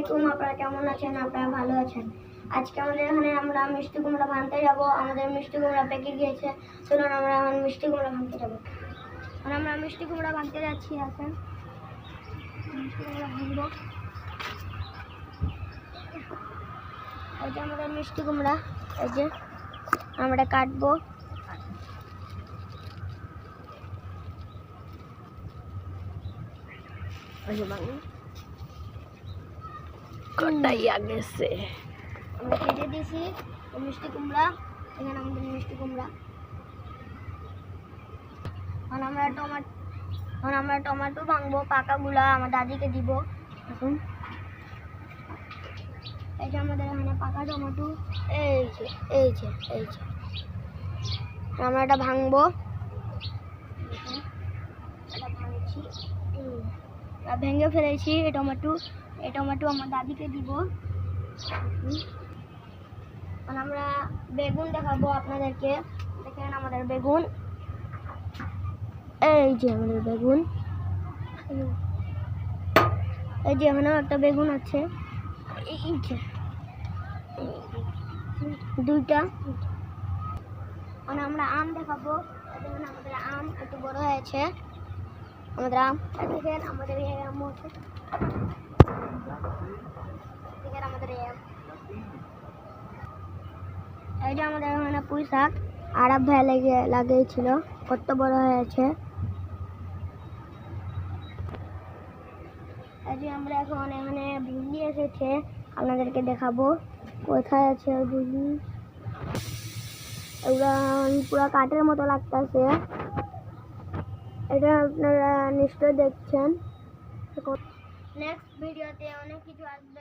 আলাইকুম, আপনারা কেমন আছেন? আপনারা ভালো আছেন? আজকে আমাদের এখানে আমরা মিষ্টি কুমড়া ভাঙতে যাব। আমাদের মিষ্টি কুমড়া পেকে গিয়েছে, চলুন আমরা এখন মিষ্টি কুমড়া ভাঙতে যাব। আমরা মিষ্টি কুমড়া ভাঙতে যাচ্ছি। এখন মিষ্টি কুমড়া ভাঙবো। এই যে আমাদের মিষ্টি কুমড়া, এই যে আমরা কাটবো। কটাইয়া গেছে, আমরা কেটে দিয়েছি মিষ্টি কুমড়া। এখানে আমাদের মিষ্টি কুমড়া। আমরা টমেটো ভাঙবো, পাকাগুলা আমার দাদিকে দিব। এখন এই যে আমাদের এখানে পাকা টমেটো, এই যে আমরা এটা ভাঙবো। এটা ভাঙছি, ভেঙে ফেলেছি এই টমেটো আমার দাদিকে দিব। আমরা বেগুন দেখাবো আপনাদেরকে। দেখেন আমাদের বেগুন, এই যে আমাদের বেগুন, এই যে এখানেও একটা বেগুন আছে, এই যে দুইটা। আমরা আম দেখাবো। দেখেন আমাদের আম একটু বড় হয়েছে। আমাদের আম দেখেন, আমাদের এই আম আছে, দেখেন আমাদের এই আম। এই যে আমাদের এখানে পুঁই শাক আরব ভাই লাগিয়েছিল, কত বড় হয়েছে। এই যে আমরা এখন এখানে ভুলি এসেছে, আপনাদেরকে দেখাবো কোথায় আছে ওই ভুলি। এগুলা পুরো কাঠের মতো লাগতেছে। এটা আপনারা নিশ্চয় দেখছেন। নেক্সট ভিডিওতে অনেক কিছু আসবে।